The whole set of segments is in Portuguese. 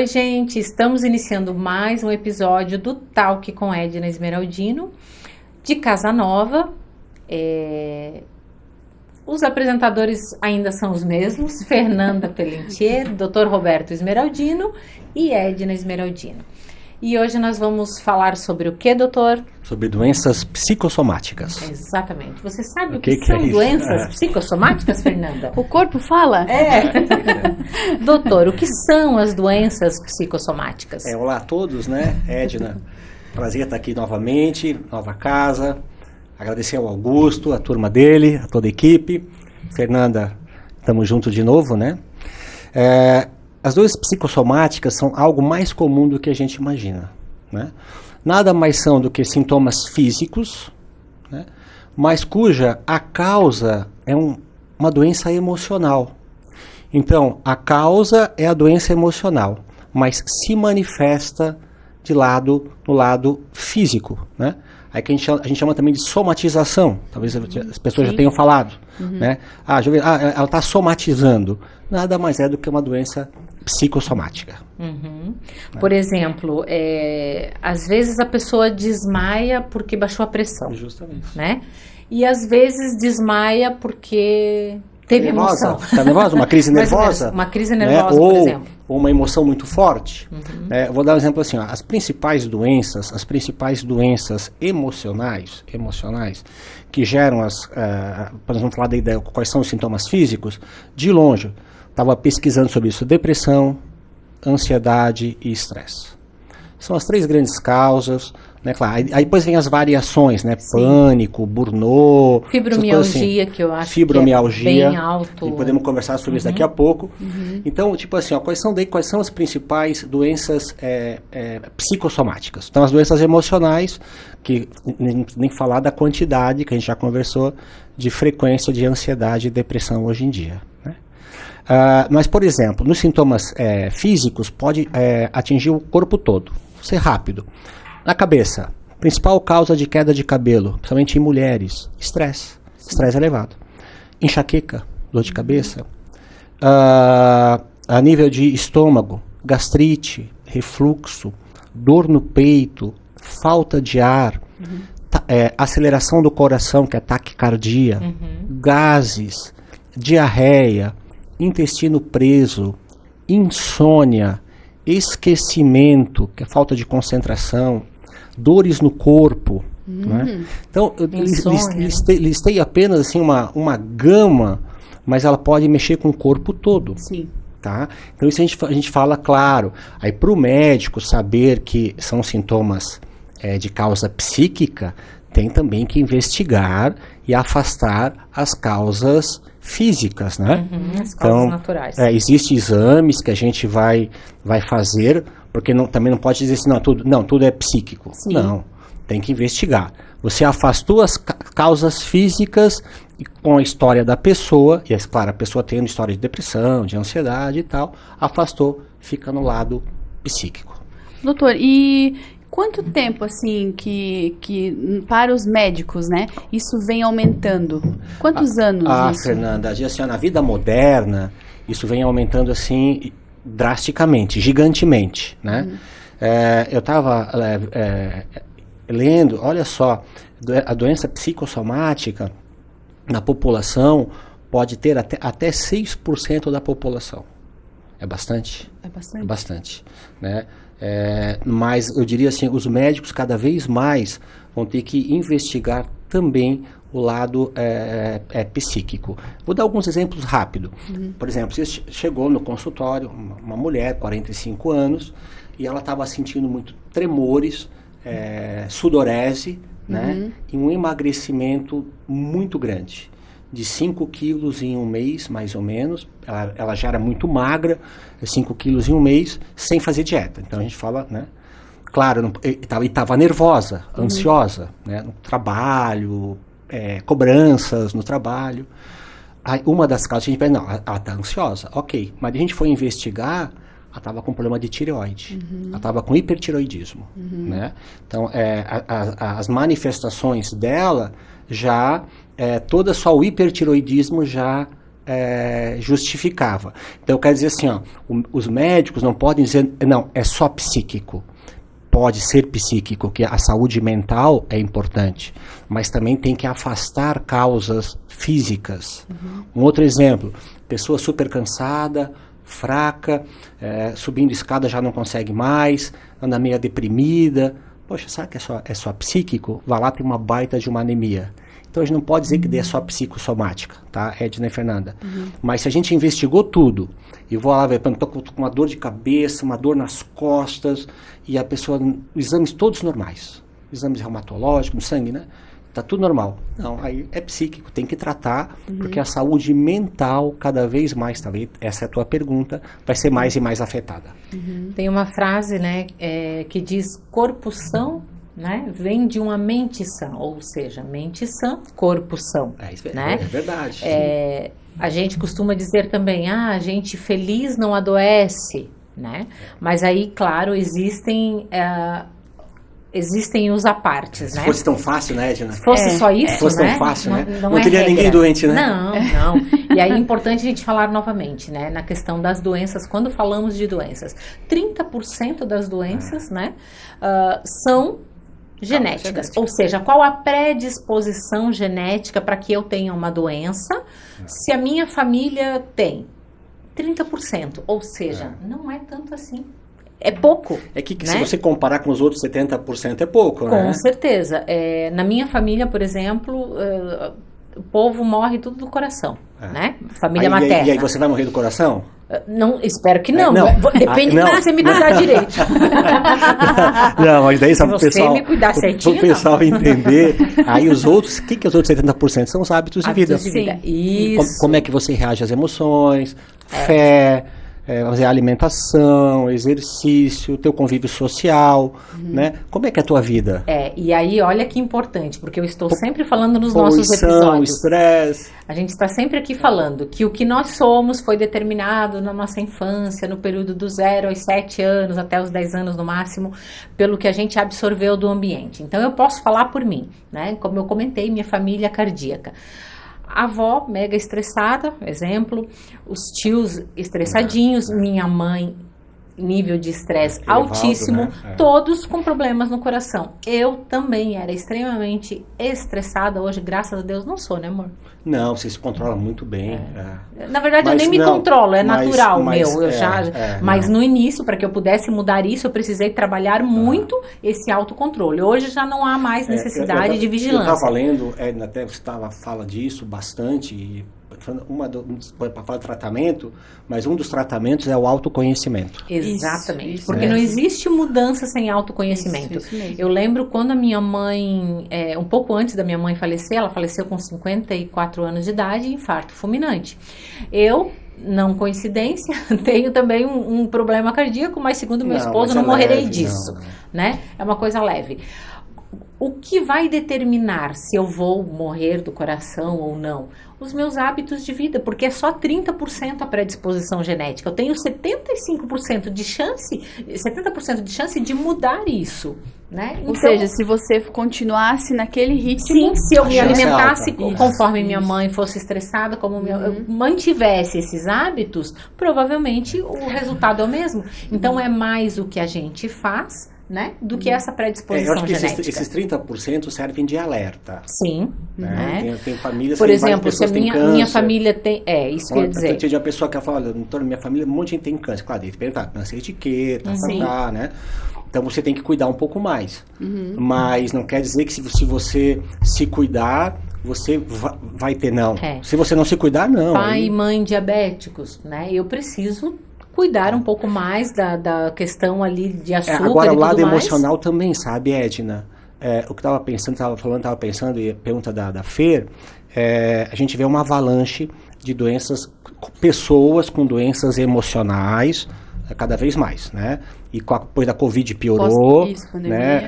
Oi, gente, estamos iniciando mais um episódio do Talk com Edna Esmeraldino, de Casa Nova. Os apresentadores ainda são os mesmos, Fernanda Pellentier, Dr. Roberto Esmeraldino e Edna Esmeraldino. E hoje nós vamos falar sobre o que, doutor? Sobre doenças psicossomáticas. Exatamente. Você sabe o que é são isso? doenças psicossomáticas, Fernanda? O corpo fala? Doutor, o que são as doenças psicossomáticas? Olá a todos, né? Edna, prazer estar aqui novamente, nova casa. Agradecer ao Augusto, a turma dele, a toda a equipe. Fernanda, estamos juntos de novo, né? As doenças psicossomáticas são algo mais comum do que a gente imagina, né? Nada mais são do que sintomas físicos, né? Mas cuja a causa é uma doença emocional. Então, a causa é a doença emocional, mas se manifesta no lado físico, né? Aí que a gente chama também de somatização. Talvez as pessoas já tenham falado, né? Ela está somatizando. Nada mais é do que uma doença psicossomática. Né? Por exemplo, às vezes a pessoa desmaia porque baixou a pressão. Justamente. Né? E às vezes desmaia porque teve emoção. Está nervosa? Uma crise nervosa? Uma crise nervosa, por exemplo. Ou uma emoção muito forte. Vou dar um exemplo assim, as principais doenças emocionais que geram vamos falar da quais são os sintomas físicos, de longe, estava pesquisando sobre isso, depressão, ansiedade e estresse. São as três grandes causas, né? Claro, aí depois vem as variações, né? Sim. Pânico, burnout, fibromialgia, assim, que eu acho fibromialgia, que é bem alto. E podemos conversar sobre isso daqui a pouco. Então, tipo assim, quais são as principais doenças psicossomáticas? Então, as doenças emocionais, que nem falar da quantidade, que a gente já conversou, de frequência de ansiedade e depressão hoje em dia, né? Mas, por exemplo, nos sintomas físicos, pode atingir o corpo todo. Vou ser rápido. Na cabeça, principal causa de queda de cabelo, principalmente em mulheres, estresse elevado. Enxaqueca, dor de cabeça. A nível de estômago, gastrite, refluxo, dor no peito, falta de ar, aceleração do coração, que é taquicardia, gases, diarreia, intestino preso, insônia, esquecimento, que é falta de concentração, dores no corpo, né? Então, eu listei apenas assim, uma gama, mas ela pode mexer com o corpo todo. Sim. Tá? Então isso a gente fala, claro, aí para o médico saber que são sintomas de causa psíquica, tem também que investigar e afastar as causas físicas, né? As causas naturais. Existem exames que a gente vai fazer, porque também não pode dizer assim, tudo é psíquico. Sim. Não, tem que investigar. Você afastou as causas físicas com a história da pessoa, e claro, a pessoa tem uma história de depressão, de ansiedade e tal, afastou, fica no lado psíquico. Doutor, e quanto tempo, assim, que para os médicos, né, isso vem aumentando? Quantos anos isso? Fernanda, assim, na vida moderna, isso vem aumentando, assim, drasticamente, gigantemente, né? Eu estava lendo, olha só, a doença psicossomática na população pode ter até 6% da população. É bastante? É bastante. É bastante, né? Mas eu diria assim, os médicos cada vez mais vão ter que investigar também o lado psíquico. Vou dar alguns exemplos rápidos. Por exemplo, você chegou no consultório, uma mulher, 45 anos, e ela estava sentindo muito tremores, sudorese, né? E um emagrecimento muito grande. De 5 quilos em um mês, mais ou menos. Ela já era muito magra, 5 quilos em um mês, sem fazer dieta. Então a gente fala, né? Claro, estava nervosa, ansiosa, né? No trabalho, cobranças no trabalho. Aí, uma das causas, a gente pensa, não, ela está ansiosa, ok. Mas a gente foi investigar, ela estava com problema de tireoide. Ela estava com hipertireoidismo, né? Então, as manifestações dela já... toda só o hipertireoidismo já justificava. Então, quer dizer assim, ó, os médicos não podem dizer, não, é só psíquico. Pode ser psíquico, que a saúde mental é importante, mas também tem que afastar causas físicas. Um outro exemplo, pessoa super cansada, fraca, subindo escada já não consegue mais, anda meio deprimida. Poxa, sabe que é só psíquico? Vai lá, tem uma baita de uma anemia. Então a gente não pode dizer que é só psicossomática, tá, Edna e Fernanda? Mas se a gente investigou tudo, e vou lá ver, estou com uma dor de cabeça, uma dor nas costas, e a pessoa, exames todos normais, exames reumatológicos, no sangue, né? Tá tudo normal. Não, aí é psíquico, tem que tratar, porque a saúde mental, cada vez mais, talvez, essa é a tua pergunta, vai ser mais e mais afetada. Tem uma frase, né, que diz corpo são, né, vem de uma mente sã, ou seja, mente sã, corpo são. Né? É verdade. A gente costuma dizer também, a gente feliz não adoece, né? Mas aí, claro, existem os apartes, Se né? fosse tão fácil, né, Edna? Se fosse só isso, Se fosse né? tão fácil, né? Não é teria regra. ninguém doente, né? Não. E aí é importante a gente falar novamente, né? Na questão das doenças, quando falamos de doenças, 30% das doenças, né, são genéticas. Ou seja, qual a predisposição genética para que eu tenha uma doença se a minha família tem? 30%. Ou seja, não é tanto assim. É pouco. É que né? se você comparar com os outros 70% é pouco, né? Com certeza. Na minha família, por exemplo, o povo morre tudo do coração, né? Família materna. E aí você vai morrer do coração? Não, espero que não. Não. Depende Não. de você me cuidar direito. Não, mas daí sabe o você pessoal... me cuidar certinho, o pessoal entender. Aí os outros... O que é os outros 70%? São os hábitos de vida. Hábitos de vida. Sim. Isso. Como é que você reage às emoções, fé... fazer alimentação, exercício, teu convívio social, né? Como é que é a tua vida? E aí olha que importante, porque eu estou sempre falando nos nossos episódios. Estresse. A gente está sempre aqui falando que o que nós somos foi determinado na nossa infância, no período do 0 aos 7 anos, até os 10 anos no máximo, pelo que a gente absorveu do ambiente. Então eu posso falar por mim, né? Como eu comentei, minha família cardíaca. A avó mega estressada, exemplo, os tios estressadinhos, minha mãe, nível de estresse altíssimo, né? todos com problemas no coração. Eu também era extremamente estressada, hoje, graças a Deus, não sou, né, amor? Não, você se controla muito bem. Na verdade, eu nem me controlo, é natural meu. Mas não. no início, para que eu pudesse mudar isso, eu precisei trabalhar muito esse autocontrole. Hoje já não há mais necessidade de vigilância. Eu estava lendo, até você fala disso bastante, para falar de tratamento, mas um dos tratamentos é o autoconhecimento. Exatamente, porque não existe mudança sem autoconhecimento. Isso mesmo. Eu lembro quando a minha mãe, um pouco antes da minha mãe falecer, ela faleceu com 54 anos de idade, infarto fulminante. Eu, não coincidência, tenho também um problema cardíaco, mas segundo meu esposo, não morrerei leve, disso. não. Né? É uma coisa leve. O que vai determinar se eu vou morrer do coração ou não? Os meus hábitos de vida, porque é só 30% a predisposição genética. Eu tenho 70% de chance de mudar isso, né? Ou seja, se você continuasse naquele ritmo... Sim, se eu me alimentasse alta. conforme minha mãe fosse estressada, como eu mantivesse esses hábitos, provavelmente o resultado é o mesmo. Então é mais o que a gente faz, né, do que essa predisposição eu acho que genética. esses 30% servem de alerta. Sim. Né? Tem famílias Por que exemplo, se a minha família tem... isso que eu ia dizer. Tinha a pessoa que fala, olha, em torno da minha família, um monte de gente tem câncer. Claro, tem que perguntar, câncer de quê, né? Então você tem que cuidar um pouco mais. Mas não quer dizer que se você se cuidar, você vai ter, não. Se você não se cuidar, não. Pai e mãe diabéticos, né? Eu preciso cuidar um pouco mais da questão ali de açúcar agora, e tudo o lado mais. emocional também, sabe, Edna? O que eu estava pensando, e a pergunta da Fer, a gente vê uma avalanche de doenças, pessoas com doenças emocionais, cada vez mais, né? E depois da Covid piorou, né?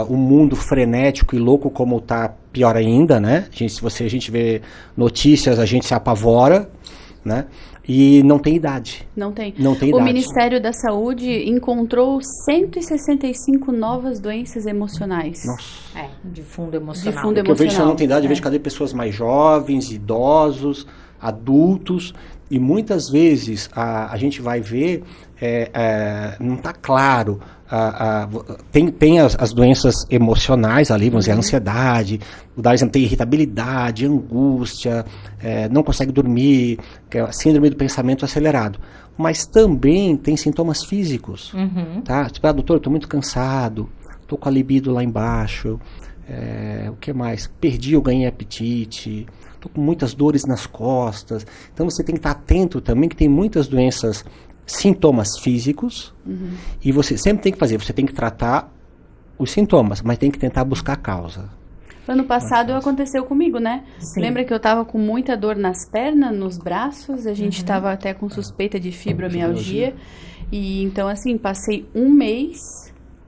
O mundo frenético e louco como está, pior ainda, né? Se a gente vê notícias, a gente se apavora, né? E não tem idade. Não tem. O Ministério da Saúde encontrou 165 novas doenças emocionais. Nossa. De fundo emocional. Porque eu vejo que não tem idade, eu vejo cadê pessoas mais jovens, idosos, adultos, e muitas vezes a gente vai ver, não está claro, tem as doenças emocionais ali, vamos dizer, a ansiedade, vou dar exemplo, tem irritabilidade, angústia, não consegue dormir, que é a síndrome do pensamento acelerado. Mas também tem sintomas físicos, tá? Tipo, doutor, eu estou muito cansado, estou com a libido lá embaixo, o que mais? Perdi ou ganhei apetite, estou com muitas dores nas costas. Então você tem que estar atento também que tem muitas doenças, sintomas físicos, e você sempre tem que fazer, você tem que tratar os sintomas, mas tem que tentar buscar a causa. Ano passado aconteceu comigo, né? Sim. Lembra que eu tava com muita dor nas pernas, nos braços, a gente tava até com suspeita de fibromialgia. E então, assim, passei um mês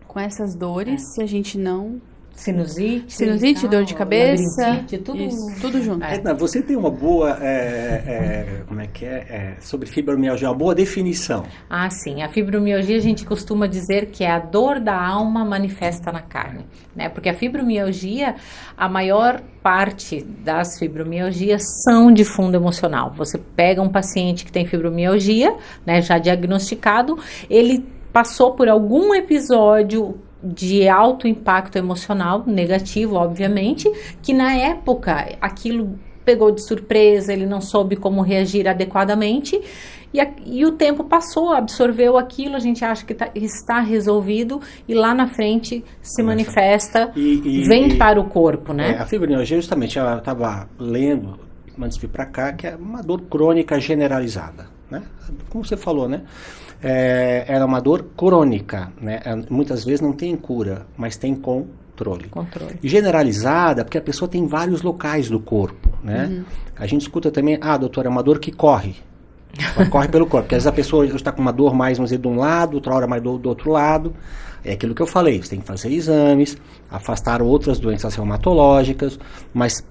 com essas dores e a gente não... Sinusite, dor de cabeça, labirintite, tudo, isso, tudo junto. Você tem uma boa, sobre fibromialgia, uma boa definição. Ah, sim. A fibromialgia a gente costuma dizer que é a dor da alma manifesta na carne, né? Porque a fibromialgia, a maior parte das fibromialgias são de fundo emocional. Você pega um paciente que tem fibromialgia, né, já diagnosticado, ele passou por algum episódio de alto impacto emocional, negativo, obviamente, que na época aquilo pegou de surpresa, ele não soube como reagir adequadamente, e o tempo passou, absorveu aquilo, a gente acha que está resolvido, e lá na frente se manifesta, vem para o corpo, né? A fibromialgia, justamente, eu estava lendo, antes de vir para cá, que é uma dor crônica generalizada, né? Como você falou, né? Era uma dor crônica, né? Muitas vezes não tem cura, mas tem controle. E generalizada, porque a pessoa tem vários locais do corpo, né? A gente escuta também, doutora, é uma dor que corre. Ela corre pelo corpo, porque às vezes a pessoa está com uma dor mais, vamos dizer, de um lado, outra hora mais do outro lado. É aquilo que eu falei, você tem que fazer exames, afastar outras doenças reumatológicas, mas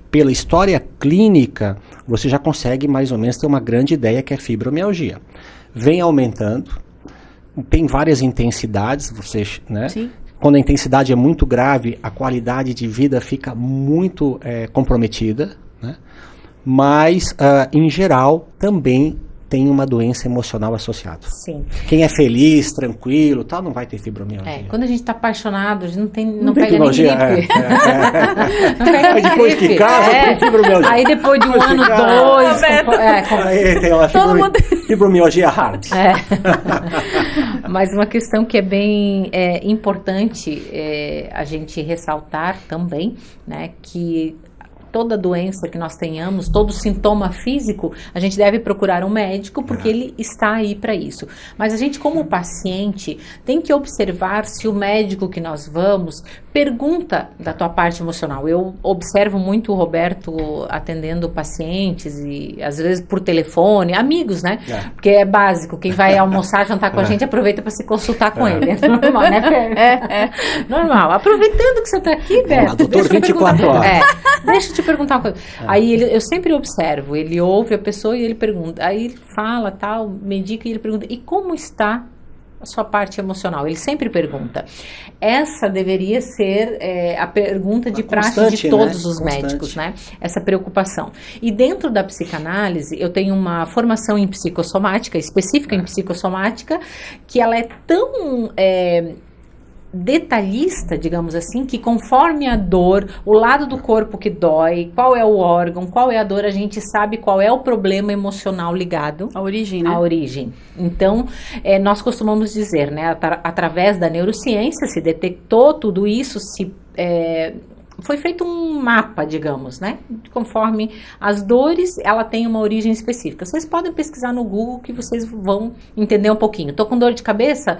pela história clínica, você já consegue mais ou menos ter uma grande ideia que é fibromialgia. Vem aumentando, tem várias intensidades, né? Sim. Quando a intensidade é muito grave, a qualidade de vida fica muito comprometida, né? Mas, em geral, também tem uma doença emocional associada. Sim. Quem é feliz, tranquilo, tal, não vai ter fibromialgia. Quando a gente está apaixonado, a gente não tem pega fibromialgia. nem gripe. Não pega nem Depois que gripe. casa, tem fibromialgia. Aí depois de um ano, dois... Aí tem uma fibromialgia hard. Mas uma questão que é bem importante a gente ressaltar também, né, que toda doença que nós tenhamos, todo sintoma físico, a gente deve procurar um médico, porque ele está aí para isso. Mas a gente, como paciente, tem que observar se o médico que nós vamos pergunta da tua parte emocional. Eu observo muito o Roberto atendendo pacientes e às vezes por telefone, amigos, né? Porque é básico, quem vai almoçar, jantar com a gente, aproveita para se consultar com ele. É normal, né, Fer? Normal. Aproveitando que você está aqui, Fer. Doutor, 24 horas. Deixa eu te perguntar uma coisa. Aí eu sempre observo, ele ouve a pessoa e ele pergunta, aí ele fala, tal, medica e ele pergunta, e como está a sua parte emocional? Ele sempre pergunta. Essa deveria ser a pergunta de praxe de todos os médicos, né? Essa preocupação. E dentro da psicanálise, eu tenho uma formação em psicossomática, específica em psicossomática, que ela é tão... detalhista, digamos assim, que conforme a dor, o lado do corpo que dói, qual é o órgão, qual é a dor, a gente sabe qual é o problema emocional ligado à origem, né? À origem. Então, nós costumamos dizer, né, através da neurociência, se detectou tudo isso, foi feito um mapa, digamos, né? Conforme as dores, ela tem uma origem específica. Vocês podem pesquisar no Google que vocês vão entender um pouquinho. Tô com dor de cabeça?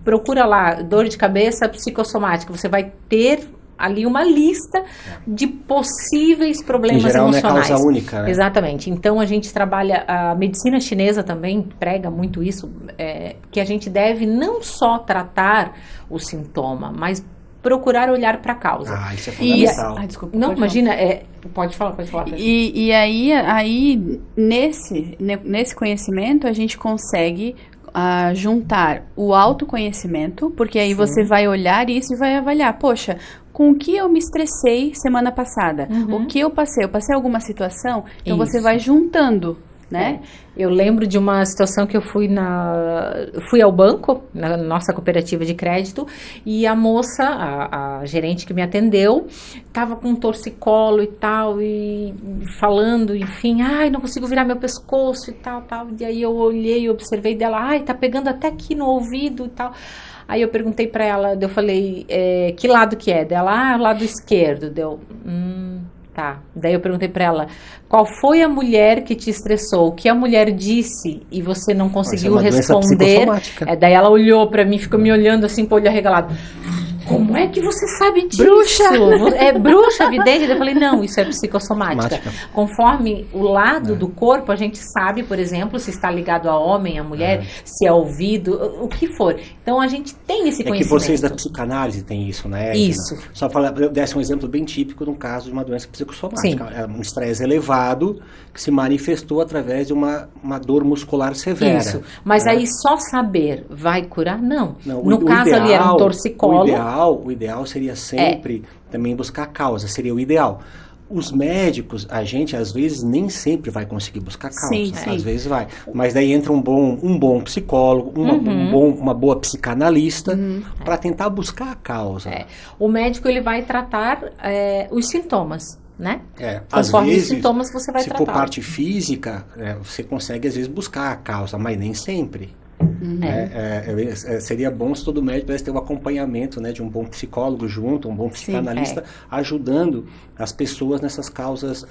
Procura lá, dor de cabeça psicossomática. Você vai ter ali uma lista de possíveis problemas em geral, emocionais. Não é causa única, né? Exatamente. Então, a gente trabalha, a medicina chinesa também prega muito isso, que a gente deve não só tratar o sintoma, mas procurar olhar para a causa. Isso é fundamental. Desculpa. Não, imagina, pode falar. E aí nesse conhecimento, a gente consegue a juntar o autoconhecimento, porque aí você vai olhar isso e vai avaliar, poxa, com o que eu me estressei semana passada? O que eu passei? Eu passei alguma situação? Então você vai juntando, né? Eu lembro de uma situação que eu fui ao banco, na nossa cooperativa de crédito, e a moça, a gerente que me atendeu, estava com um torcicolo e tal, e falando, enfim, ai, não consigo virar meu pescoço e tal. E aí eu olhei e observei dela, ai, tá pegando até aqui no ouvido e tal. Aí eu perguntei pra ela, eu falei, que lado que é? Dela, o lado esquerdo. Tá. Daí eu perguntei pra ela, qual foi a mulher que te estressou? O que a mulher disse e você não conseguiu responder? Daí ela olhou pra mim, ficou me olhando assim, com o olho arregalado. Como é que você sabe disso? Bruxa! É bruxa, vidente? Eu falei, não, isso é psicossomática. Conforme o lado do corpo, a gente sabe, por exemplo, se está ligado a homem, a mulher, se é ouvido, o que for. Então, a gente tem esse conhecimento. É que vocês da psicanálise têm isso, né, Edna? Isso. Só para eu desse um exemplo bem típico no caso de uma doença psicossomática. É um estresse elevado que se manifestou através de uma dor muscular severa. Isso. Mas aí só saber vai curar? Não. No caso ideal, ali era um torcicolo. O ideal seria sempre também buscar a causa, seria o ideal. Os médicos, a gente às vezes nem sempre vai conseguir buscar causa, às vezes vai. Mas daí entra um bom psicólogo, uma boa psicanalista para tentar buscar a causa. O médico ele vai tratar os sintomas. Né? Às Conforme vezes, os sintomas você vai tratar. Se for parte física, você consegue às vezes buscar a causa, mas nem sempre. Seria bom se todo médico pudesse ter um acompanhamento, né, de um bom psicólogo junto, um bom psicanalista, ajudando as pessoas nessas causas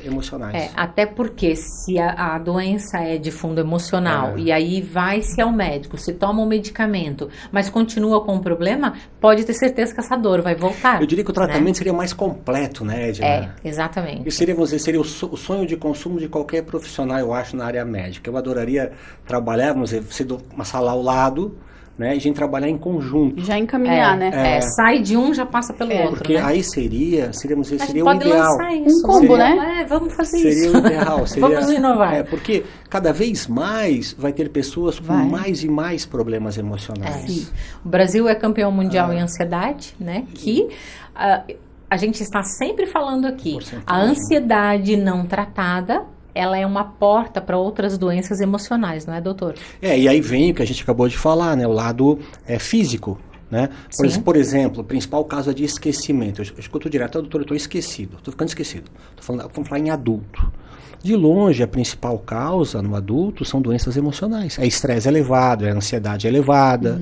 emocionais. Até porque se a doença é de fundo emocional e aí vai-se ao médico, se toma um medicamento, mas continua com o problema, pode ter certeza que essa dor vai voltar. Eu diria que o tratamento seria mais completo, né, Edna? Exatamente. Isso seria o sonho de consumo de qualquer profissional, eu acho, na área médica. Eu adoraria trabalhar, vamos dizer, ser uma sala ao lado, né, e a gente trabalhar em conjunto. Já encaminhar, né? Sai de um, já passa pelo outro. Porque aí seria o pode ideal. Um combo, né? Vamos fazer isso. Seria o ideal. Vamos inovar. Porque cada vez mais vai ter pessoas com mais e mais problemas emocionais. O Brasil é campeão mundial em ansiedade, né? Que a gente está sempre falando aqui. A ansiedade não tratada, ela é uma porta para outras doenças emocionais, não é, doutor? E aí vem o que a gente acabou de falar, né? O lado físico, né? Por exemplo, o principal caso é de esquecimento. Eu escuto direto, doutor, eu estou esquecido, estou ficando esquecido. Vamos falar em adulto. De longe, a principal causa no adulto são doenças emocionais. É estresse elevado, é ansiedade elevada,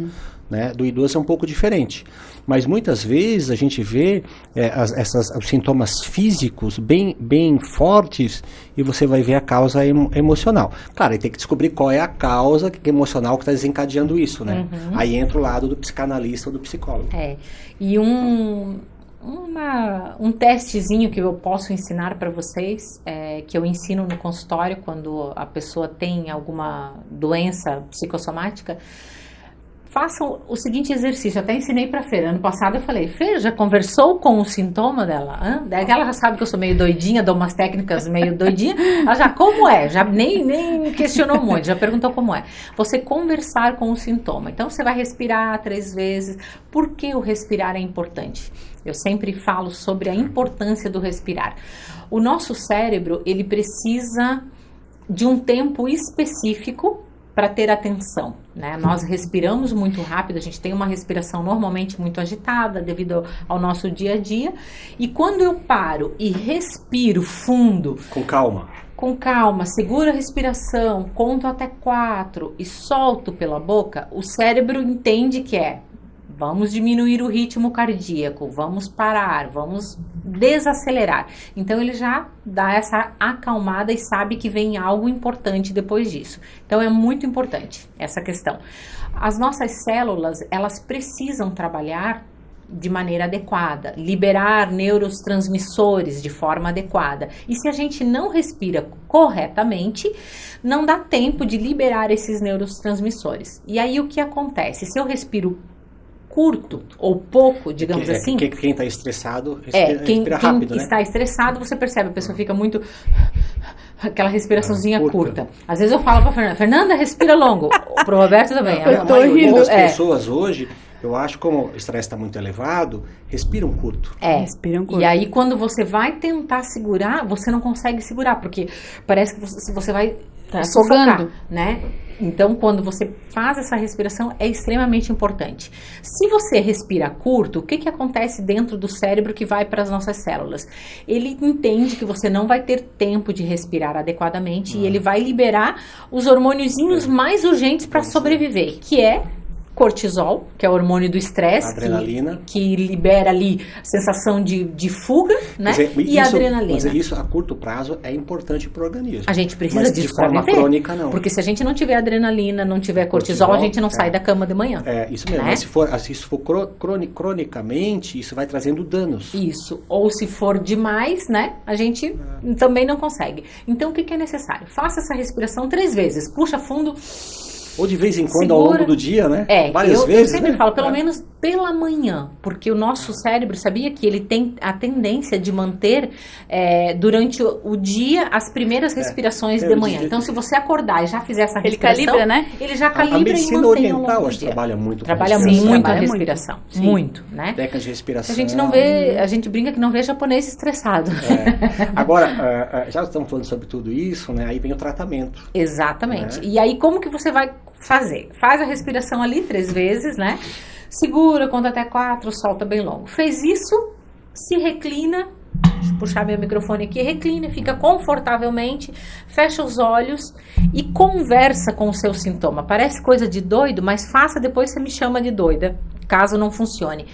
né? Do idoso é um pouco diferente. Mas muitas vezes a gente vê os sintomas físicos bem fortes e você vai ver a causa emocional. Claro, aí tem que descobrir qual é a causa emocional que está desencadeando isso, né? Aí entra o lado do psicanalista ou do psicólogo. E um testezinho que eu posso ensinar para vocês, que eu ensino no consultório quando a pessoa tem alguma doença psicossomática. Façam o seguinte exercício, eu até ensinei para a Fer. Ano passado eu falei, Fer, já conversou com o sintoma dela? Daí ela já sabe que eu sou meio doidinha, dou umas técnicas meio doidinha. Ela já, como é? Já nem questionou muito, já perguntou como é. Você conversar com o sintoma. Então você vai respirar 3 vezes. Por que o respirar é importante? Eu sempre falo sobre a importância do respirar. O nosso cérebro, ele precisa de um tempo específico para ter atenção, né? Nós respiramos muito rápido, a gente tem uma respiração normalmente muito agitada devido ao nosso dia a dia, e quando eu paro e respiro fundo, com calma, seguro a respiração, conto até 4 e solto pela boca, o cérebro entende que vamos diminuir o ritmo cardíaco, vamos parar, vamos desacelerar. Então ele já dá essa acalmada e sabe que vem algo importante depois disso. Então é muito importante essa questão. As nossas células, elas precisam trabalhar de maneira adequada, liberar neurotransmissores de forma adequada. E se a gente não respira corretamente, não dá tempo de liberar esses neurotransmissores. E aí o que acontece? Se eu respiro curto ou pouco, digamos assim. Quem está estressado Quem respira rápido, né? está estressado, você percebe, a pessoa fica muito... aquela respiraçãozinha curta. Às vezes eu falo pra Fernanda, respira longo. Pro Roberto também. A maioria das pessoas hoje, eu acho, como o estresse está muito elevado, respiram curto. Respiram curto. E aí, quando você vai tentar segurar, você não consegue segurar, porque parece que você vai sufocar, né? Então, quando você faz essa respiração, é extremamente importante. Se você respira curto, o que acontece dentro do cérebro que vai para as nossas células? Ele entende que você não vai ter tempo de respirar adequadamente e ele vai liberar os hormôniozinhos mais urgentes para sobreviver, que é cortisol, que é o hormônio do estresse, adrenalina, que libera ali sensação de fuga, né? E a adrenalina. Mas isso a curto prazo é importante para o organismo. A gente precisa disso de forma crônica, não. Porque se a gente não tiver adrenalina, não tiver cortisol, a gente não sai da cama de manhã. Isso mesmo. Né? Mas se isso for cronicamente, isso vai trazendo danos. Isso. Ou se for demais, né? A gente também não consegue. Então, o que é necessário? Faça essa respiração 3 vezes. Puxa fundo. Ou de vez em quando, ao longo do dia, né? Várias vezes, eu sempre falo, pelo menos pela manhã, porque o nosso cérebro, sabia que ele tem a tendência de manter durante o dia as primeiras respirações de manhã. Então, se você acordar e já fizer essa respiração, ele calibra, né? Ele já calibra a medicina e mantém oriental, ao longo do acho que dia. trabalha muito a respiração. Muito, né? Técnicas de respiração. A gente não vê, a gente brinca que não vê japonês estressado. Agora, já estamos falando sobre tudo isso, né? Aí vem o tratamento. Exatamente. Né? E aí, como que você vai fazer? Faz a respiração ali 3 vezes, né? Segura, conta até 4, solta bem longo. Fez isso, se reclina, deixa eu puxar meu microfone aqui, reclina, fica confortavelmente, fecha os olhos e conversa com o seu sintoma. Parece coisa de doido, mas faça, depois você me chama de doida, caso não funcione.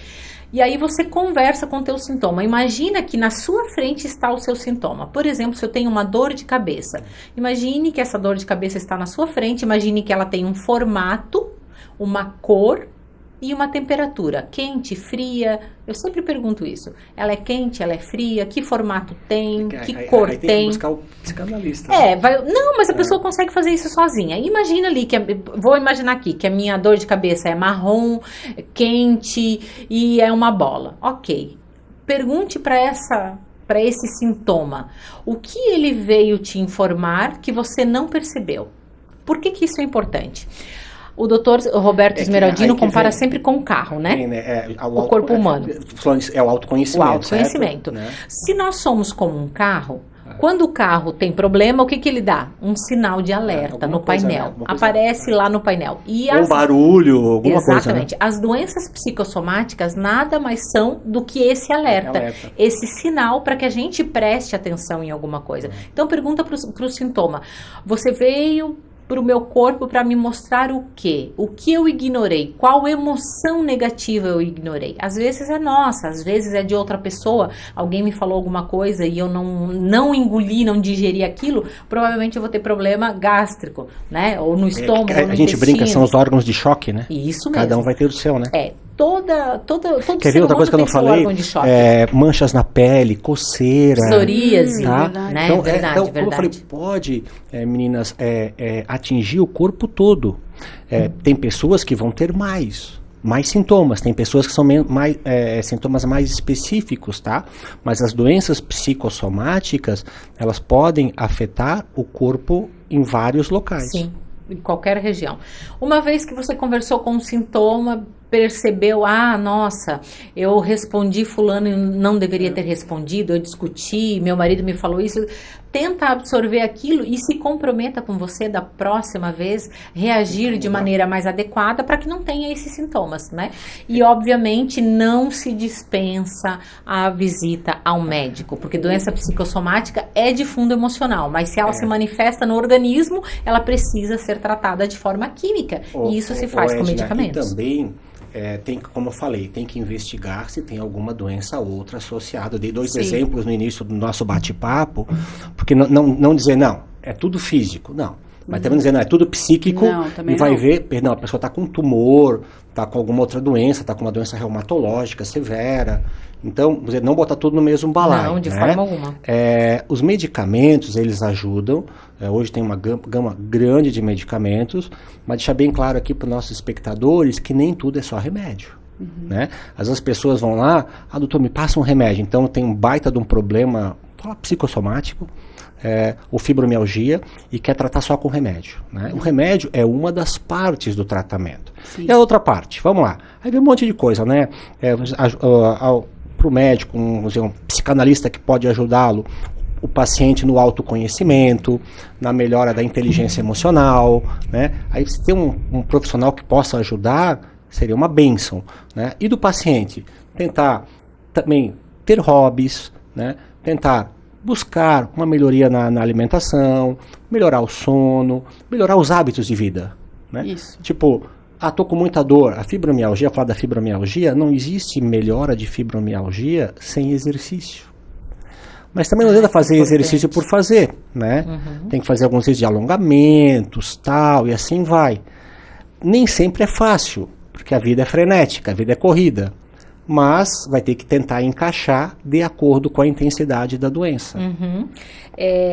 E aí você conversa com o teu sintoma. Imagina que na sua frente está o seu sintoma. Por exemplo, se eu tenho uma dor de cabeça, imagine que essa dor de cabeça está na sua frente, imagine que ela tem um formato, uma cor e uma temperatura, quente, fria. Eu sempre pergunto isso. Ela é quente, ela é fria, que formato tem, que cor tem. Tem que buscar o psicanalista. Não, mas a pessoa consegue fazer isso sozinha. Imagina ali, vou imaginar aqui, que a minha dor de cabeça é marrom, quente e é uma bola. Ok. Pergunte para esse sintoma, o que ele veio te informar que você não percebeu? Por que isso é importante? O doutor Roberto Esmeraldino compara sempre com o carro, né? O corpo humano. É o autoconhecimento. O autoconhecimento. Certo? Né? Se nós somos como um carro, quando o carro tem problema, o que ele dá? Um sinal de alerta no painel. Aparece lá no painel. Ou barulho, alguma coisa. Exatamente. As doenças psicossomáticas nada mais são do que esse alerta. Esse sinal para que a gente preste atenção em alguma coisa. Então, pergunta para o sintoma. Você veio para o meu corpo para me mostrar o quê? O que eu ignorei? Qual emoção negativa eu ignorei? Às vezes é nossa, às vezes é de outra pessoa. Alguém me falou alguma coisa e eu não engoli, não digeri aquilo. Provavelmente eu vou ter problema gástrico, né? Ou no estômago, ou no A gente brinca, são os órgãos de choque, né? Isso mesmo. Cada um vai ter o seu, né? Todo Quer ver outra coisa que eu não falei? Manchas na pele, coceira. Psoríase, tá? né? Então, verdade. Como eu falei, pode, meninas, atingir o corpo todo. Tem pessoas que vão ter mais sintomas, tem pessoas que são sintomas mais específicos, tá? Mas as doenças psicossomáticas, elas podem afetar o corpo em vários locais. Sim, em qualquer região. Uma vez que você conversou com um sintoma, percebeu, nossa, eu respondi fulano e não deveria ter respondido, eu discuti, meu marido me falou isso, tenta absorver aquilo e se comprometa com você da próxima vez, reagir de maneira mais adequada para que não tenha esses sintomas, né? E obviamente não se dispensa a visita ao médico, porque doença psicossomática é de fundo emocional, mas se ela se manifesta no organismo, ela precisa ser tratada de forma química, e isso se faz com medicamentos. E também como eu falei, tem que investigar se tem alguma doença ou outra associada. Eu dei 2 exemplos no início do nosso bate-papo, porque não dizer, não, é tudo físico, não. Mas também dizer, não, é tudo psíquico, e vai ver, a pessoa está com tumor, está com alguma outra doença, está com uma doença reumatológica severa. Então, não botar tudo no mesmo balaio. Não, de forma alguma. Os medicamentos, eles ajudam. Hoje tem uma gama grande de medicamentos, mas deixar bem claro aqui para os nossos espectadores que nem tudo é só remédio. né? Às vezes as pessoas vão lá, doutor, me passa um remédio. Então tem um baita de um problema, psicossomático, ou fibromialgia, e quer tratar só com remédio, né? O remédio é uma das partes do tratamento. Sim. E a outra parte, vamos lá. Aí vem um monte de coisa, né? Para o médico, um psicanalista que pode ajudá-lo, o paciente no autoconhecimento, na melhora da inteligência emocional, né? Aí se tem um profissional que possa ajudar, seria uma bênção, né? E do paciente, tentar também ter hobbies, né? Tentar buscar uma melhoria na alimentação, melhorar o sono, melhorar os hábitos de vida, né? Isso. Tipo, tô com muita dor, a fibromialgia, falar da fibromialgia, não existe melhora de fibromialgia sem exercício. Mas também não adianta fazer exercício por fazer, né? Tem que fazer alguns exercícios de alongamentos, tal, e assim vai. Nem sempre é fácil, porque a vida é frenética, a vida é corrida. Mas vai ter que tentar encaixar de acordo com a intensidade da doença.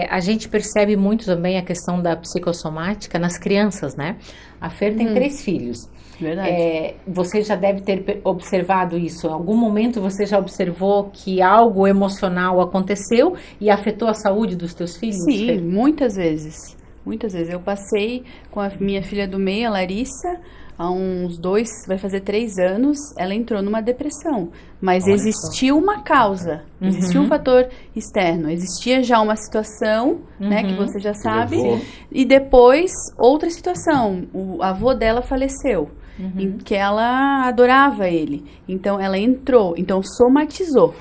A gente percebe muito também a questão da psicossomática nas crianças, né? A Fer tem 3 filhos. Verdade. Você já deve ter observado isso. Em algum momento você já observou que algo emocional aconteceu e afetou a saúde dos teus filhos? Sim, Fer? muitas vezes. Muitas vezes. Eu passei com a minha filha do meio, a Larissa, há uns 3 anos, ela entrou numa depressão. Mas Olha existiu uma causa, existiu um fator externo, existia já uma situação, né, que você já sabe, levou. e depois outra situação, o avô dela faleceu, em que ela adorava ele, então ela entrou, então somatizou.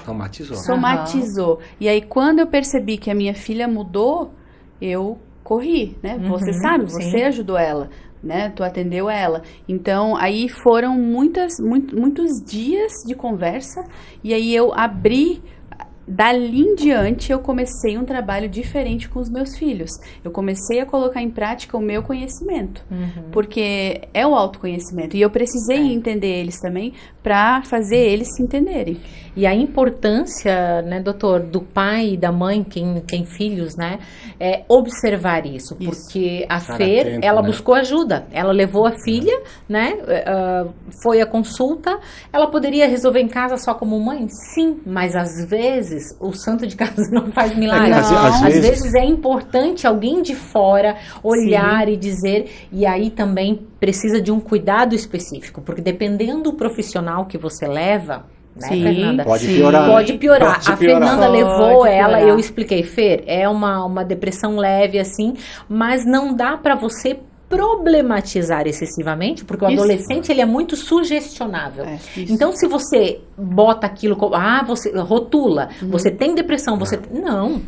Traumatizou. E aí quando eu percebi que a minha filha mudou, eu corri, né, você sabe, você ajudou ela, né? Tu atendeu ela. Então, aí foram muitos dias de conversa. E aí eu abri. Dali em diante, eu comecei um trabalho diferente com os meus filhos. Eu comecei a colocar em prática o meu conhecimento. Porque é o autoconhecimento. E eu precisei entender eles também para fazer eles se entenderem. E a importância, né, doutor, do pai e da mãe, quem tem filhos, né, é observar isso. Porque a Fer, atento, ela né? buscou ajuda. Ela levou a filha, né, foi à consulta. Ela poderia resolver em casa só como mãe? Sim, mas às vezes o santo de casa não faz milagre. Às Às vezes- vezes é importante alguém de fora olhar e dizer, e aí também precisa de um cuidado específico, porque dependendo do profissional que você leva, né, Sim, Fernanda? Pode sim. piorar. Pode piorar. Pode A piorar. Fernanda Pode levou ela, piorar. eu expliquei, Fer, é uma depressão leve assim, mas não dá pra você problematizar excessivamente, porque o Isso. adolescente ele é muito sugestionável. Isso. Então, se você bota aquilo como, você rotula, você tem depressão, você não.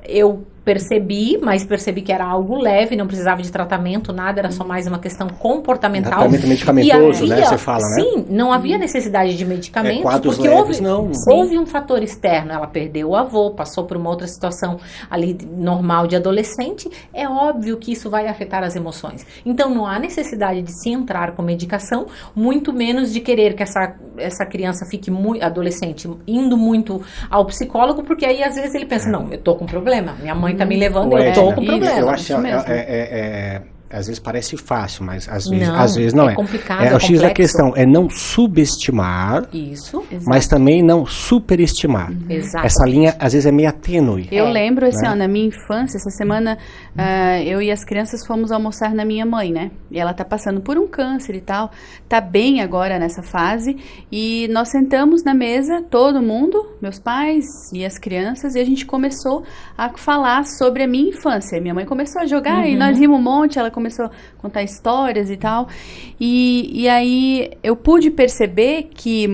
Eu percebi, mas percebi que era algo leve, não precisava de tratamento, nada, era só mais uma questão comportamental. Tratamento medicamentoso, E né, havia- você fala, né? Sim, não havia necessidade de medicamentos, quadros porque leves, não. houve um fator externo, ela perdeu o avô, passou por uma outra situação ali normal de adolescente, é óbvio que isso vai afetar as emoções. Então não há necessidade de se entrar com medicação, muito menos de querer que essa criança fique muito, adolescente, indo muito ao psicólogo, porque aí às vezes ele pensa, não, eu tô com problema, minha mãe tá me levando, eu tô com Isso. problema. Eu acho isso mesmo. às vezes parece fácil, mas às Não, vezes não é é. complicado, O é X da complexo. questão é não subestimar, Isso, mas também não superestimar. exato. Essa linha às vezes é meio tênue. Eu lembro, assim, né? ó, na minha infância, essa semana, eu e as crianças fomos almoçar na minha mãe, né? E ela tá passando por um câncer e tal, tá bem agora nessa fase, e nós sentamos na mesa, todo mundo, meus pais e as crianças, e a gente começou a falar sobre a minha infância. Minha mãe começou a jogar, e nós rimos um monte, ela começou a contar histórias e tal, e aí eu pude perceber que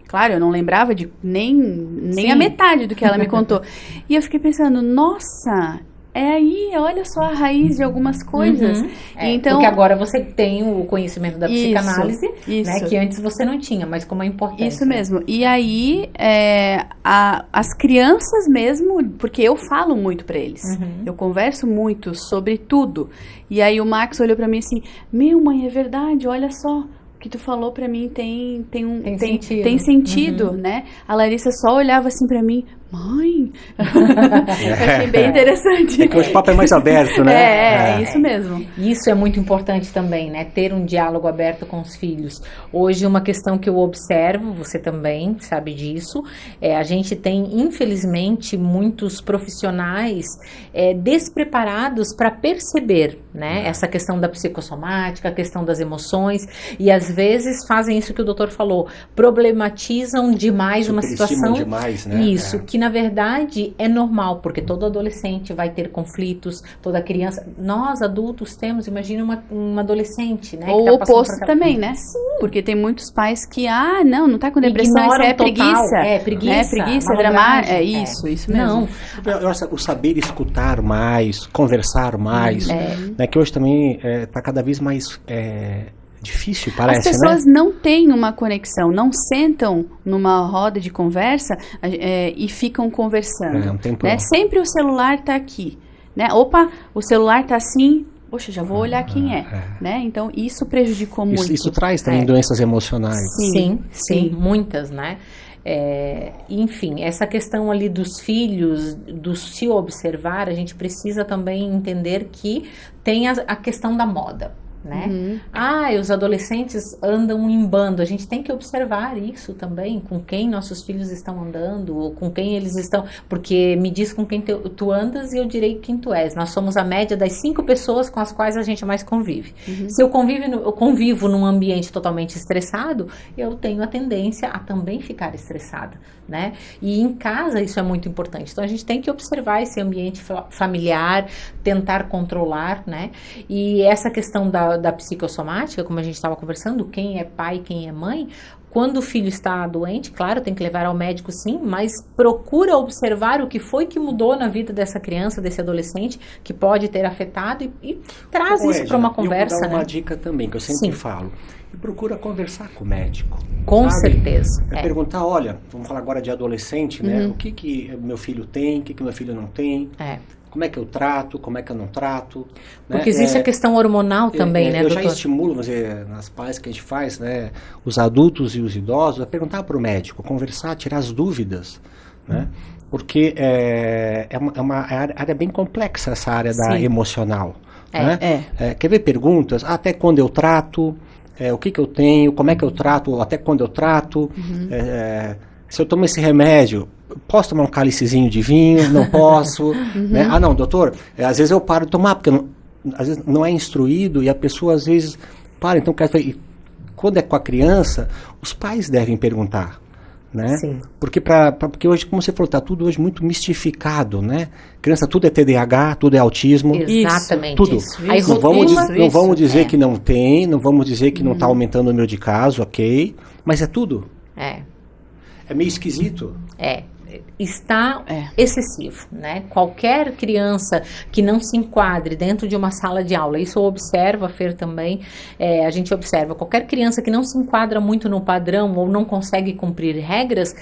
claro, eu não lembrava de nem Sim. a metade do que ela me contou. E eu fiquei pensando, nossa, é aí, olha só a raiz de algumas coisas. Então, porque agora você tem o conhecimento da Isso, psicanálise, né, isso. que antes você não tinha, mas como é importante. isso mesmo. E aí, as crianças mesmo, porque eu falo muito pra eles. Eu converso muito sobre tudo. E aí o Max olhou pra mim assim, meu, mãe, é verdade, olha só. O que tu falou pra mim tem sentido. sentido, né? A Larissa só olhava assim pra mim, Mãe? Eu achei bem interessante. É que hoje o papo é mais aberto, né? É isso mesmo. Isso é muito importante também, né? Ter um diálogo aberto com os filhos. Hoje, uma questão que eu observo, você também sabe disso, a gente tem, infelizmente, muitos profissionais despreparados para perceber, né? Essa questão da psicossomática, a questão das emoções, e às vezes fazem isso que o doutor falou, problematizam demais uma situação. Demais, né? Isso, que na verdade é normal, porque todo adolescente vai ter conflitos, toda criança. Nós adultos temos, imagina uma adolescente, né? Ou que o tá passando por oposto aquela- também, né? Sim. Porque tem muitos pais que, não tá com depressão, Ignoram isso é total. preguiça. É preguiça, É preguiça, malandragem. dramático. É isso mesmo. Não, Eu acho que o saber escutar mais, conversar mais, né? Que hoje também está cada vez mais difícil, parece, As pessoas não têm uma conexão, não sentam numa roda de conversa e ficam conversando. Um tempão. Né? Sempre o celular tá aqui. Né? Opa, o celular tá assim, poxa, já vou olhar quem é. Né? Então, isso prejudicou muito. Isso traz também doenças emocionais. Sim, muitas, né? Enfim, essa questão ali dos filhos, do se observar, a gente precisa também entender que tem a questão da moda, né? Os adolescentes andam em bando, a gente tem que observar isso também, com quem nossos filhos estão andando, ou com quem eles estão, porque me diz com quem tu andas e eu direi quem tu és. Nós somos a média das 5 pessoas com as quais a gente mais convive. Se eu convivo num ambiente totalmente estressado, eu tenho a tendência a também ficar estressada, né? E em casa isso é muito importante. Então a gente tem que observar esse ambiente familiar, tentar controlar, né? E essa questão da psicossomática, como a gente estava conversando, quem é pai, quem é mãe, quando o filho está doente, claro, tem que levar ao médico sim, mas procura observar o que foi que mudou na vida dessa criança, desse adolescente, que pode ter afetado e traz isso para uma conversa, eu vou dar uma né? dica também, que eu sempre falo. E procura conversar com o médico. Com sabe? certeza. Perguntar, olha, vamos falar agora de adolescente, né? O que meu filho tem, o que meu filho não tem. Como é que eu trato, como é que eu não trato. Porque existe a questão hormonal também, né, eu doutor? já estimulo, nas palestras que a gente faz, né, os adultos e os idosos, a perguntar para o médico, conversar, tirar as dúvidas, né? Porque é uma área bem complexa, essa área da emocional. Né? Quer ver perguntas? Até quando eu trato, o que eu tenho, como é que eu trato, até quando eu trato, se eu tomo esse remédio, posso tomar um cálicezinho de vinho? Não posso. Né? Não, doutor, às vezes eu paro de tomar, porque às vezes não é instruído e a pessoa às vezes para. Então, quando é com a criança, os pais devem perguntar. Né? Sim. Porque hoje, como você falou, está tudo hoje muito mistificado, né? Criança, tudo é TDAH, tudo é autismo. Exatamente. Tudo. Aí Não vamos dizer que não tem, não vamos dizer que não está aumentando o número de casos, ok? Mas é tudo. É meio esquisito. Está excessivo, né? Qualquer criança que não se enquadre dentro de uma sala de aula, isso eu observo, a Fer também, a gente observa, qualquer criança que não se enquadra muito no padrão ou não consegue cumprir regras,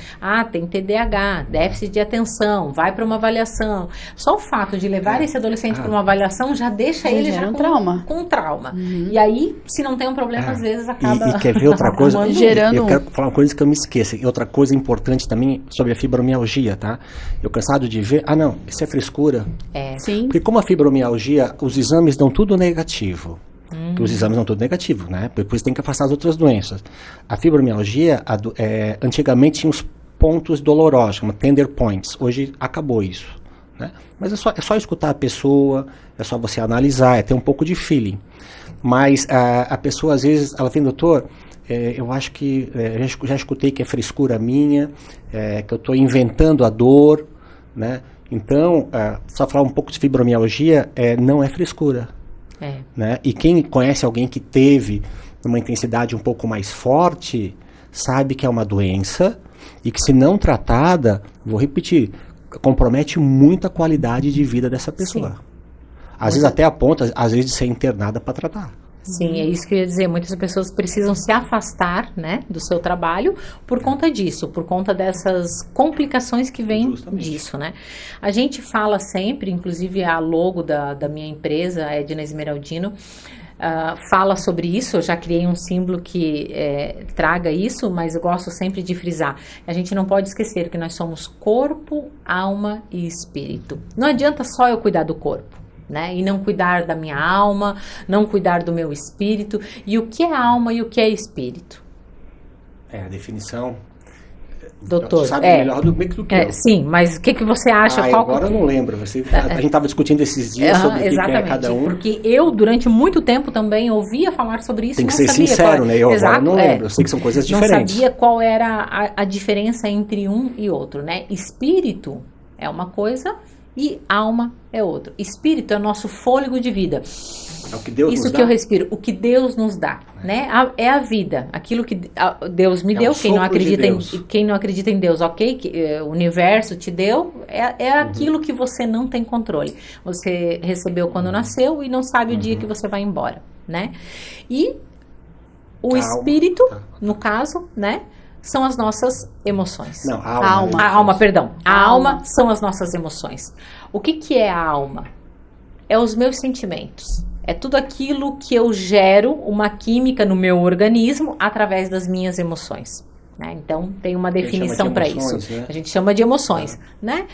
tem TDAH, déficit de atenção, vai para uma avaliação. Só o fato de levar esse adolescente para uma avaliação já deixa ele já com trauma. E aí, se não tem um problema, às vezes acaba... E quer ver outra coisa? gerando... Eu quero falar uma coisa que eu me esqueça. E outra coisa importante também sobre a fibromialgia, tá? Eu cansado de ver, não, isso é frescura. Sim. Porque como a fibromialgia, os exames dão tudo negativo. Os exames dão tudo negativo, né? Depois tem que afastar as outras doenças. A fibromialgia, antigamente tinha os pontos dolorosos, chama tender points. Hoje acabou isso, né? Mas é só escutar a pessoa, é só você analisar, ter um pouco de feeling. Mas a pessoa, às vezes, ela tem, doutor... eu acho que já escutei que é frescura minha, que eu estou inventando a dor, né? Então, só falar um pouco de fibromialgia não é frescura. Né? E quem conhece alguém que teve uma intensidade um pouco mais forte, sabe que é uma doença e que, se não tratada, vou repetir, compromete muito a qualidade de vida dessa pessoa. Sim. Às vezes até a ponto, às vezes, de ser internada para tratar. Sim, é isso que eu ia dizer. Muitas pessoas precisam se afastar, né, do seu trabalho por conta disso, por conta dessas complicações que vêm disso, né? A gente fala sempre, inclusive a logo da minha empresa, Edna Esmeraldino, fala sobre isso. Eu já criei um símbolo que traga isso, mas eu gosto sempre de frisar. A gente não pode esquecer que nós somos corpo, alma e espírito. Não adianta só eu cuidar do corpo, né? E não cuidar da minha alma, não cuidar do meu espírito. E o que é alma e o que é espírito? A definição... Doutor, sabe melhor do que eu. Sim, mas o que você acha? Agora eu não lembro. A gente estava discutindo esses dias sobre o que é cada um. Porque eu, durante muito tempo, também ouvia falar sobre isso. Tem que ser sincero, né? Eu agora não lembro. Eu sei que são coisas diferentes. Não sabia qual era a diferença entre um e outro, né? Espírito é uma coisa e alma é outra. Espírito é o nosso fôlego de vida. É o que Deus isso nos que dá. eu respiro, o que Deus nos dá, né? É a vida, aquilo que Deus me deu. Quem não acredita em Deus, ok? O universo te deu, é aquilo que você não tem controle. Você recebeu quando nasceu e não sabe o dia que você vai embora, né? E o espírito, no caso, né? São as nossas emoções. Não, a alma, perdão. A alma são as nossas emoções. O que é a alma? É os meus sentimentos. É tudo aquilo que eu gero, uma química no meu organismo, através das minhas emoções, né? Então, tem uma definição para isso. Né? A gente chama de emoções, né?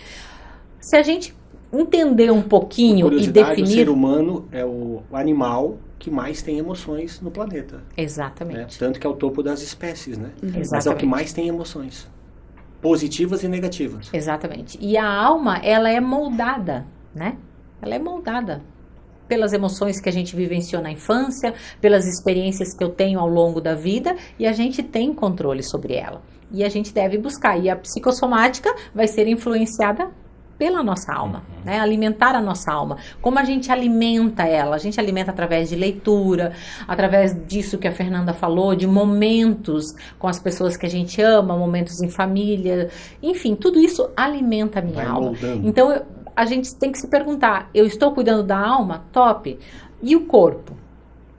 Se a gente entender um pouquinho e definir... O ser humano é o animal que mais tem emoções no planeta. Exatamente. Né? Tanto que é o topo das espécies, né? Exatamente. Mas é o que mais tem emoções. Positivas e negativas. Exatamente. E a alma, ela é moldada, né? Ela é moldada pelas emoções que a gente vivenciou na infância, pelas experiências que eu tenho ao longo da vida, e a gente tem controle sobre ela. E a gente deve buscar. E a psicossomática vai ser influenciada pela nossa alma, né? Alimentar a nossa alma. Como a gente alimenta ela? A gente alimenta através de leitura, através disso que a Fernanda falou, de momentos com as pessoas que a gente ama, momentos em família, enfim, tudo isso alimenta a minha alma. Moldando. Então, a gente tem que se perguntar, eu estou cuidando da alma? Top. E o corpo?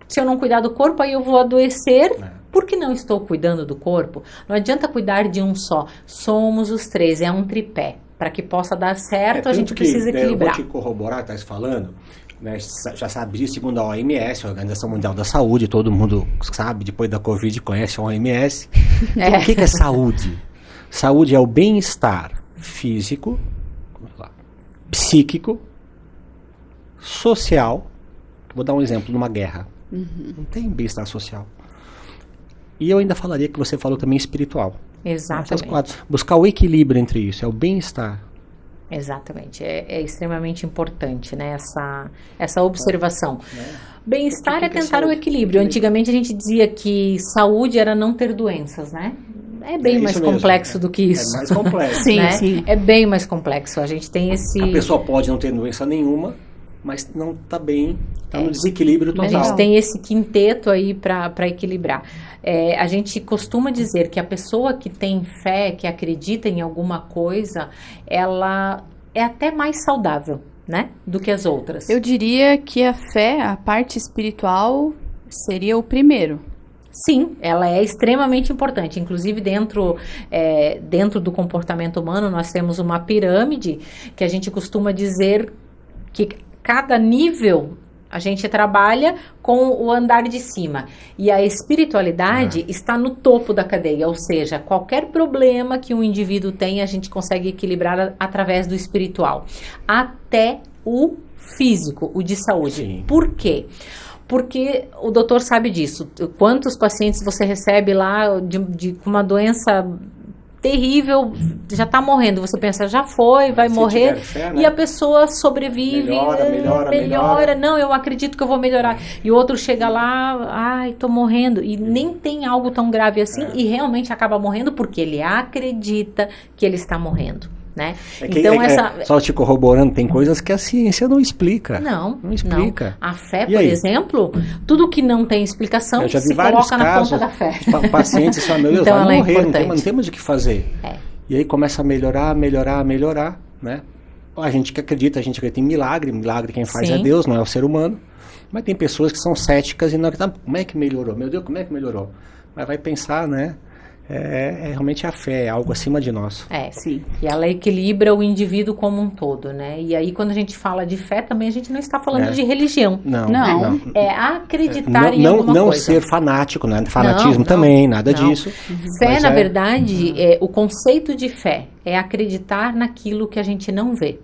Se eu não cuidar do corpo, aí eu vou adoecer. Por que não estou cuidando do corpo? Não adianta cuidar de um só. Somos os três, é um tripé. Para que possa dar certo, a gente precisa equilibrar. Eu vou te corroborar, tá falando, né, já sabe disso, segundo a OMS, a Organização Mundial da Saúde, todo mundo sabe, depois da Covid conhece a OMS. Então, o que é saúde? Saúde é o bem-estar físico, psíquico, social. Vou dar um exemplo numa guerra. Não tem bem-estar social. E eu ainda falaria que você falou também espiritual. Exatamente. Buscar o equilíbrio entre isso, é o bem-estar. Exatamente. É extremamente importante, né, essa observação. Bem-estar é tentar o equilíbrio. Antigamente a gente dizia que saúde era não ter doenças, né? É bem mais complexo do que isso. É mais complexo. Sim, né? Sim. É bem mais complexo. A gente tem esse... A pessoa pode não ter doença nenhuma, mas não está bem, está no desequilíbrio total. A gente tem esse quinteto aí para equilibrar. A gente costuma dizer que a pessoa que tem fé, que acredita em alguma coisa, ela é até mais saudável, né, do que as outras. Eu diria que a fé, a parte espiritual, seria o primeiro. Sim, ela é extremamente importante. Inclusive, dentro do comportamento humano, nós temos uma pirâmide que a gente costuma dizer que cada nível a gente trabalha com o andar de cima. E a espiritualidade está no topo da cadeia. Ou seja, qualquer problema que um indivíduo tem, a gente consegue equilibrar através do espiritual. Até o físico, o de saúde. Sim. Por quê? Porque o doutor sabe disso. Quantos pacientes você recebe lá de uma doença terrível, já está morrendo. Você pensa, já foi, vai morrer. Fé, né? E a pessoa sobrevive. Melhora. Não, eu acredito que eu vou melhorar. E o outro chega lá, ai, tô morrendo. E nem tem algo tão grave assim. E realmente acaba morrendo porque ele acredita que ele está morrendo. Né? Então, só te corroborando, tem coisas que a ciência não explica. Não explica. Não. A fé, por exemplo, tudo que não tem explicação se coloca na ponta da fé. Pacientes falam, meu Deus, então, vai morrer, não temos o que fazer. E aí começa a melhorar, né? A gente que acredita, em milagre quem faz é Deus, não é o ser humano. Mas tem pessoas que são céticas e não acreditam, como é que melhorou? Meu Deus, como é que melhorou? Mas vai pensar, né? realmente a fé, é algo acima de nós. Sim. E ela equilibra o indivíduo como um todo, né? E aí, quando a gente fala de fé, também a gente não está falando de religião. Não. É acreditar em alguma não coisa. ser fanático, né? Fanatismo Não, também, nada não. disso. Fé, Mas na verdade, o conceito de fé é acreditar naquilo que a gente não vê.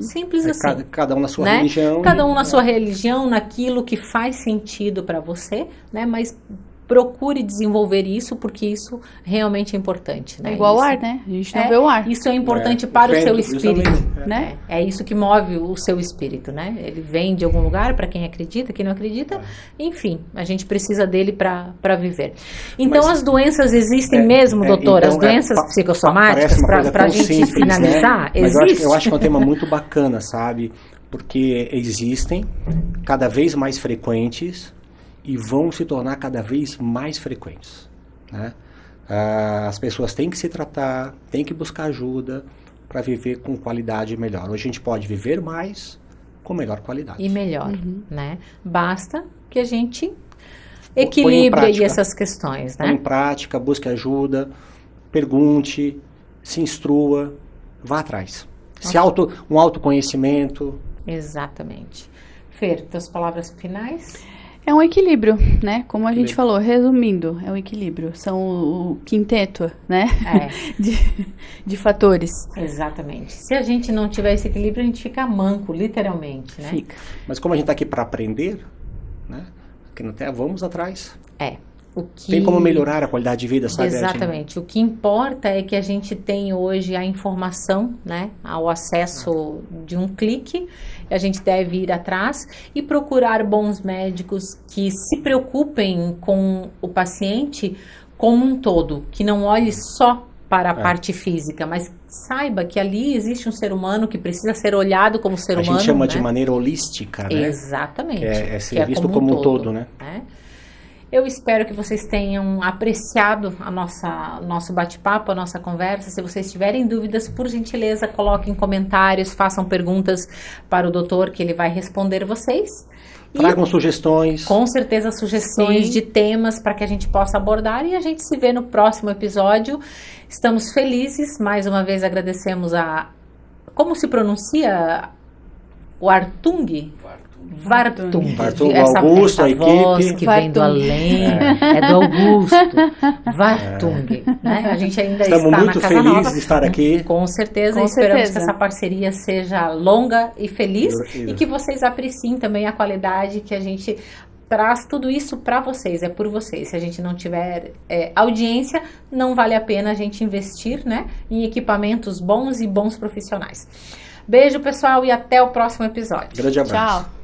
Simples assim. Cada um na sua né? religião. Cada um na sua religião, naquilo que faz sentido para você, né? Mas procure desenvolver isso, porque isso realmente é importante, né? É igual isso, o ar, né? A gente não vê o ar. Isso é importante para o seu vento, espírito, justamente, né? É isso que move o seu espírito, né? Ele vem de algum lugar para quem acredita, quem não acredita, enfim, a gente precisa dele para viver. Então, as doenças existem mesmo, doutora? Então, as doenças psicossomáticas, para a gente simples, finalizar, né? Mas existe? eu acho que é um tema muito bacana, sabe? Porque existem cada vez mais frequentes e vão se tornar cada vez mais frequentes, né? As pessoas têm que se tratar, têm que buscar ajuda para viver com qualidade melhor. Hoje a gente pode viver mais com melhor qualidade. E melhor, né? Basta que a gente equilibre aí essas questões, né? Põe em prática, busque ajuda, pergunte, se instrua, vá atrás. Um autoconhecimento. Exatamente. Fer, tuas palavras finais? É um equilíbrio, né? Como a gente falou, resumindo, é um equilíbrio. São o quinteto, né? De fatores. Exatamente. Se a gente não tiver esse equilíbrio, a gente fica manco, literalmente, né? Fica. Mas como a gente está aqui para aprender, né? Aqui na Terra, vamos atrás. Tem como melhorar a qualidade de vida, sabe? Exatamente. O que importa é que a gente tem hoje a informação, né? Ao acesso de um clique. A gente deve ir atrás e procurar bons médicos que se preocupem com o paciente como um todo, que não olhe só para a parte física, mas saiba que ali existe um ser humano que precisa ser olhado como ser humano. A gente chama né? de maneira holística, né? Exatamente. É ser visto como um todo, né? Eu espero que vocês tenham apreciado nosso bate-papo, a nossa conversa. Se vocês tiverem dúvidas, por gentileza, coloquem comentários, façam perguntas para o doutor, que ele vai responder vocês. Tragam sugestões. Com certeza, sugestões de temas para que a gente possa abordar. E a gente se vê no próximo episódio. Estamos felizes. Mais uma vez agradecemos como se pronuncia? O Artung? Vartung. Augusto, a voz equipe. Que vem do além, é do Augusto. Vartung. Né? A gente ainda Estamos está muito na Casa felizes Nova. de estar aqui. Com certeza. Com Esperamos certeza. que essa parceria seja longa e feliz. Isso. E que vocês apreciem também a qualidade que a gente traz tudo isso para vocês, é por vocês. Se a gente não tiver audiência, não vale a pena a gente investir, né, em equipamentos bons e bons profissionais. Beijo, pessoal, e até o próximo episódio. Grande abraço. Tchau.